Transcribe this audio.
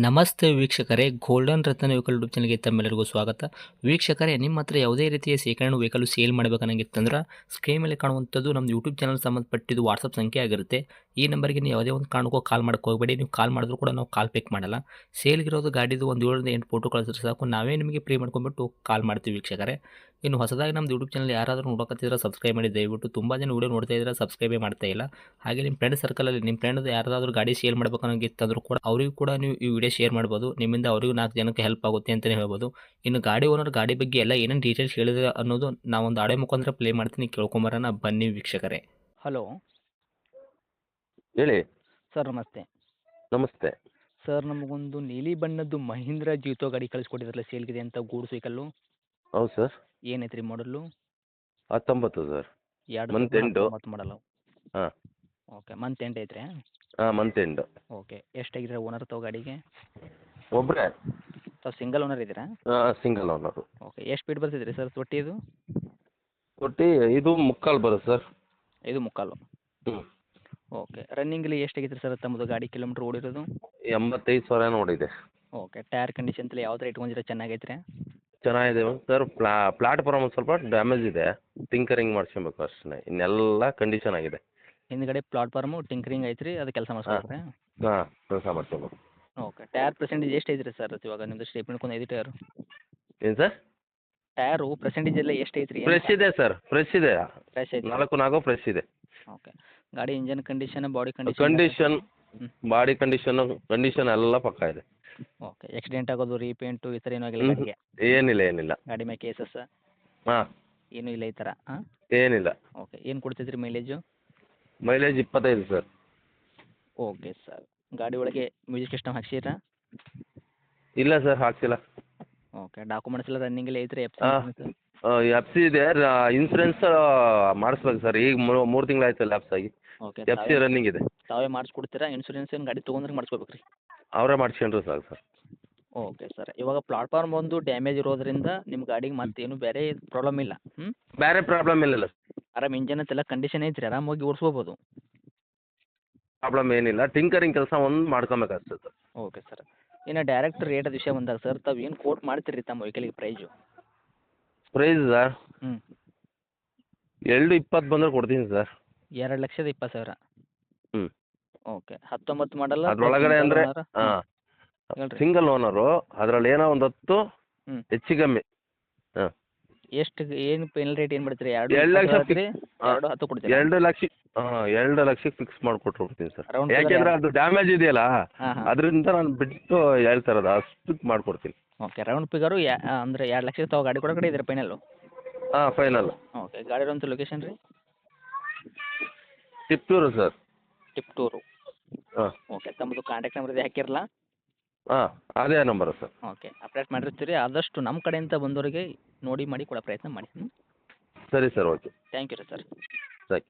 ನಮಸ್ತೆ ವೀಕ್ಷಕರೇ, ಗೋಲ್ಡನ್ ರತ್ನ vehicle YouTube ಚಾನಲ್ಗೆ ತಮ್ಮೆಲ್ಲರಿಗೂ ಸ್ವಾಗತ. ವೀಕ್ಷಕರೇ, ನಿಮ್ಮ ಹತ್ರ ಯಾವುದೇ ರೀತಿಯ ಶೇಖರಣೆ ವೆಹಿಕಲ್ ಸೇಲ್ ಮಾಡಬೇಕನ್ನಂಗಿತ್ತಂದ್ರೆ ಸ್ಕ್ರೀನ್ ಮೇಲೆ ಕಾಣುವಂಥದ್ದು ನಮ್ಮ ಯೂಟ್ಯೂಬ್ ಚಾನಲ್ ಸಂಬಂಧಪಟ್ಟಿದ್ದು ವಾಟ್ಸಪ್ ಸಂಖ್ಯೆ ಆಗಿರುತ್ತೆ. ಈ ನಂಬರ್ಗೆ ನೀವು ಯಾವುದೇ ಒಂದು ಕಾರಣಕ್ಕೂ ಕಾಲ್ ಮಾಡೋಕ್ಕೆ ಹೋಗಬೇಡಿ. ನೀವು ಕಾಲ್ ಮಾಡಿದ್ರು ಕೂಡ ನಾವು ಕಾಲ್ ಪಿಕ್ ಮಾಡಲ್ಲ. ಸೇಲ್ಗಿರೋದು ಗಾಡಿದು ಒಂದು 7ರಿಂದ 8 ಫೋಟೋ ಕಳಿಸಿದ್ರೆ ಸಾಕು, ನಾವೇ ನಿಮಗೆ ಪ್ರೀ ಮಾಡ್ಕೊಂಡ್ಬಿಟ್ಟು ಕಾಲ್ ಮಾಡ್ತೀವಿ ವೀಕ್ಷಕರೇ. ಇನ್ನು ಹೊಸದಾಗಿ ನಮ್ಮದು ಯೂಟ್ಯೂಬ್ ಚಾನಲ್ ಯಾರಾದರೂ ನೋಡೋಕತ್ತಿದ್ರೆ ಸಬ್ಸ್ಕ್ರೈಬ್ ಮಾಡಿ ದಯವಿಟ್ಟು. ತುಂಬ ಜನ ವೀಡಿಯೋ ನೋಡ್ತಾ ಇದ್ದಾರೆ, ಸಬ್ಸ್ಕ್ರೈಬೇ ಮಾಡ್ತಾ ಇಲ್ಲ. ಹಾಗೆ ನಿಮ್ಮ ಫ್ರೆಂಡ್ ಸರ್ಕಲಲ್ಲಿ ನಿಮ್ಮ ಫ್ರೆಂಡ್ ಯಾರಾದರೂ ಗಾಡಿ ಸೇಲ್ ಮಾಡಬೇಕನ್ನೋಂಗಿತ್ತಂದ್ರೂ ಕೂಡ ಅವರಿಗೂ ಕೂಡ ನೀವು ಈ ವಿಡಿಯೋ ಶೇರ್ ಮಾಡ್ಬೋದು. ನಿಮ್ಮಿಂದ ಅವರಿಗೂ 4 ಜನಕ್ಕೆ ಹೆಲ್ಪ್ ಆಗುತ್ತೆ ಅಂತಲೇ ಹೇಳ್ಬೋದು. ಇನ್ನು ಗಾಡಿ ಓನರ್ ಗಾಡಿ ಬಗ್ಗೆ ಎಲ್ಲ ಏನೇನು ಡೀಟೇಲ್ಸ್ ಹೇಳಿದ್ರೆ ಅನ್ನೋದು ನಾವೊಂದು ಆಡಿಯೋ ಮುಖಾಂತರ ಪ್ಲೇ ಮಾಡ್ತೀನಿ, ಕೇಳ್ಕೊಂಬರೋಣ ಬನ್ನಿ ವೀಕ್ಷಕರೇ. ಹಲೋ ಹೇಳಿ. ಸರ್, ನಮಸ್ತೆ. ನಮಸ್ತೆ. ಸರ್, ನಮಗೊಂದು ನೀಲಿ ಬಣ್ಣದ್ದು ಮಹೀಂದ್ರ ಜೀತೋ ಗಾಡಿ ಕಳಿಸ್ಕೊಟ್ಟಿದ್ರಲ್ಲ ಸೇಲ್ಗಿದೆ ಅಂತ, ಗೂಡ್ಸ್ ವೆಹಿಕಲ್ಲು. ಹೌದು ಸರ್. ಏನೈತೆ ರೀ ಮಾಡಲು? 19 ಸರ್. Month end. 2019 ಮಾಡಲು. ಹಾಂ ಓಕೆ, ಮಂತ್ ಎಂಡ್ ಐತ್ರಿ? ಹಾಂ, ಮಂತ್ ಎಂಡು. ಓಕೆ, ಎಷ್ಟಾಗಿದ್ರೆ ಓನರ್ ತಾವು ಗಾಡಿಗೆ? ಒಬ್ಬರೇ. ತಾವು ಸಿಂಗಲ್ ಓನರ್ ಇದ್ದೀರಾ? ಹಾಂ, ಸಿಂಗಲ್ ಓನರು. ಓಕೆ, ಎಷ್ಟು ಸ್ಪೀಡ್ ಬರ್ತಿದ್ರಿ ಸರ್ ತೊಟ್ಟಿ ಇದು? ಒಟ್ಟು ಇದು ಮುಕ್ಕಾಲು ಬರುತ್ತೆ ಸರ್. ಇದು ಮುಕ್ಕಾಲು. ಹ್ಞೂ. ಓಕೆ, ರನ್ನಿಂಗಲ್ಲಿ ಎಷ್ಟಾಗಿತ್ತು ಸರ್ ತಮ್ಮದು ಗಾಡಿ ಕಿಲೋಮೀಟ್ರ್ ಓಡಿರೋದು? 85,000 ನೋಡಿದೆ. ಓಕೆ, ಟೈರ್ ಕಂಡೀಷನ್ ಎಲ್ಲ ಯಾವ ಥರ ಇಟ್ಕೊಂಡಿದ್ರೆ ಚೆನ್ನಾಗೈತೆ ರೀ? ಚೆನ್ನಾಗಿದೆ ಸರ್. ಪ್ಲಾಟ್ಫಾರ್ಮ್ ಒಂದು ಸ್ವಲ್ಪ ಡ್ಯಾಮೇಜ್ ಇದೆ, ಟಿಂಕರಿಂಗ್ ಮಾಡ್ಸ್ಕೊಬೇಕು ಅಷ್ಟೇ. ಇನ್ನೆಲ್ಲ ಕಂಡೀಷನ್ ಆಗಿದೆ. ಹಿಂದ್ಗಡೆ ಪ್ಲಾಟ್ಫಾರ್ಮು ಟಿಂಕರಿಂಗ್ ಐತ್ರಿ, ಅದು ಕೆಲಸ ಮಾಡಿಸ್ಕೊಡ್ರಿ? ಹಾಂ, ಕೆಲಸ ಮಾಡ್ಸ್ಕೊಬೇಕು. ಓಕೆ, ಟೈರ್ ಪರ್ಸೆಂಟೇಜ್ ಎಷ್ಟು ಐತ್ರಿ ಸರ್ ಇವಾಗ ನಿಮ್ಮದು ಸ್ಟೇಪ್ ಹಿಡ್ಕೊಂಡು 5 ಟೈರು? ಏನು ಸರ್? ಟೈರು ಪರ್ಸೆಂಟೇಜ್ ಎಲ್ಲ ಎಷ್ಟು ಐತ್ರಿ? ಫ್ರೆಶ್ ಇದೆ ಸರ್, ಫ್ರೆಶ್ ಇದೆ. ಫ್ರೆಶ್ ಐತಿ? 4 ಫ್ರೆಶ್ ಇದೆ. ಓಕೆ, ಗಾಡಿ engine condition, body condition, body condition ಎಲ್ಲ ಪಕ್ಕ ಇದೆ. ಓಕೆ, ಆಕ್ಸಿಡೆಂಟ್ ಆಗೋದು, ರೀಪೇಂಟು ಈ ಥರ ಏನೂ ಆಗಿಲ್ಲ ಗಾಡಿಗೆ? ಏನಿಲ್ಲ. ಗಾಡಿ ಮೇಲೆ ಕೇಸಸ್ ಹಾಂ, ಏನೂ ಇಲ್ಲ ಈ ಥರ? ಹಾಂ, ಏನಿಲ್ಲ. ಓಕೆ, ಏನು ಕೊಡ್ತೈತ್ರಿ mileage? Mileage 25 sir. Okay sir, ಗಾಡಿ ಒಳಗೆ ಮ್ಯೂಸಿಕ್ ಸಿಸ್ಟಮ್ ಹಾಕ್ಸಿರಾ? ಇಲ್ಲ ಸರ್, ಹಾಕ್ಸಿಲ್ಲ. ಓಕೆ, ಡಾಕ್ಯುಮೆಂಟ್ಸ್ ಎಲ್ಲ ರನ್ನಿಂಗಲ್ಲಿ ಐತ್ರಿ? ಎಫ್ ಸಿ ಇದೆ. ಇನ್ಸೂರೆನ್ಸ್ ಮಾಡಿಸ್ಬೇಕು ಸರ್. ಈಗ 3 ತಿಂಗಳಾಯ್ತು ಲ್ಯಾಪ್ಸ್ ಆಗಿ. ಓಕೆ, ಎಫ್ ಸಿ ರನ್ನಿಂಗ್ ಇದೆ. ತಾವೇ ಮಾಡಿಸ್ಕೊಡ್ತೀರಾ? ಇನ್ಸೂರೆನ್ಸ್ ಏನು ಗಾಡಿ ತೊಗೊಂಡ್ರೆ ಮಾಡಿಸ್ಕೋಬೇಕು ರೀ? ಅವರೇ ಮಾಡಿಸ್ಕೊಂಡ್ರು ಸಾಕು ಸರ್. ಓಕೆ ಸರ್, ಇವಾಗ ಪ್ಲಾಟ್ಫಾರ್ಮ್ ಒಂದು ಡ್ಯಾಮೇಜ್ ಇರೋದ್ರಿಂದ ನಿಮ್ಮ ಗಾಡಿಗೆ ಮತ್ತೇನು ಬೇರೆ ಪ್ರಾಬ್ಲಮ್ ಇಲ್ಲ? ಹ್ಞೂ, ಬೇರೆ ಪ್ರಾಬ್ಲಮ್ ಇಲ್ಲ. ಆರಾಮ್ ಇಂಜನ್ ಅಂತೆಲ್ಲ ಕಂಡೀಷನ್ ಐತ್ರಿ, ಆರಾಮಾಗಿ ಓಡಿಸ್ಕೋಬೋದು? ಪ್ರಾಬ್ಲಮ್ ಏನಿಲ್ಲ. ಟಿಂಕರಿಂಗ್ ಕೆಲಸ ಒಂದು ಮಾಡ್ಕೊಬೇಕಷ್ಟೆ ಸರ್. ಓಕೆ ಸರ್, ಇನ್ನು ಡೈರೆಕ್ಟ್ ರೇಟ್ ವಿಷಯ ಬಂದಾಗ ಸರ್, ತಾವು ಏನು ಕೋಟ್ ಮಾಡ್ತೀರಿ ತಮ್ಮ ವೆಹಿಕಲ್ಗೆ ಪ್ರೈಜು? ಪ್ರೈಸ್ ಸರ್, ಹ್ಞೂ, 220 ಬಂದರೆ ಕೊಡ್ತೀನಿ ಸರ್. 2,20,000? ಹ್ಞೂ. ಓಕೆ, 19 ಮಾಡಲ್ಲ? ಅದ್ರೊಳಗಡೆ ಅಂದರೆ ಹಾಂ, ಹೇಳ್ರಿ. Single owner. ಅದರಲ್ಲಿ ಏನೋ ಒಂದು 10 ಹ್ಞೂ, ಹೆಚ್ಚು ಕಮ್ಮಿ. ಹಾಂ, ಎಷ್ಟು ಏನು ಫೈನಲ್ ರೇಟ್ ಏನು ಬಿಡ್ತೀರಿ? 2 ಲಕ್ಷ 2,10 ಕೊಡ್ತೀರಾ? 2 ಲಕ್ಷ. ಹಾಂ, 2 ಲಕ್ಷಕ್ಕೆ ಫಿಕ್ಸ್ ಮಾಡಿಕೊಟ್ಬಿಡ್ತೀನಿ ಸರ್. Around ಯಾಕೆಂದರೆ ಅದು ಡ್ಯಾಮೇಜ್ ಇದೆಯಲ್ಲ, ಹಾಂ ಹಾಂ. ಅದರಿಂದ ನಾನು ಬಿಟ್ಟು ಹೇಳ್ತಾ ಇರೋದು, ಅಷ್ಟಕ್ಕೆ ಮಾಡಿಕೊಡ್ತೀನಿ. ಓಕೆ, ರೌಂಡ್ ಫಿಗರು ಅಂದರೆ 2 ಲಕ್ಷಕ್ಕೆ ತಾವು ಗಾಡಿ ಕೊಡೋ ಕಡೆ ಇದ್ದೀರಾ ಫೈನಲ್ಲು? ಹಾಂ, ಫೈನಲ್. ಓಕೆ, ಗಾಡಿ ಇರೋಂಥ ಲೊಕೇಶನ್ ರೀ? ತಿಪ್ಟೂರು ಸರ್. ಟಿಪ್ಟೂರು. ಹಾಂ ಓಕೆ, ತಮ್ಮದು ಕಾಂಟ್ಯಾಕ್ಟ್ ನಂಬರ್ ಇದೆ, ಹಾಕಿರಲ್ಲ? ಹಾಂ, ಅದೇ ನಂಬರು ಸರ್. ಓಕೆ, ಅಪ್ಡೇಟ್ ಮಾಡಿರ್ತೀರಿ. ಆದಷ್ಟು ನಮ್ಮ ಕಡೆಯಿಂದ ಬಂದವರಿಗೆ ನೋಡಿ ಮಾಡಿ ಕೊಡೋ ಪ್ರಯತ್ನ ಮಾಡಿ. ಸರಿ ಸರ್, ಓಕೆ. ಥ್ಯಾಂಕ್ ಯು ರೀ ಸರ್. ಸರಿ.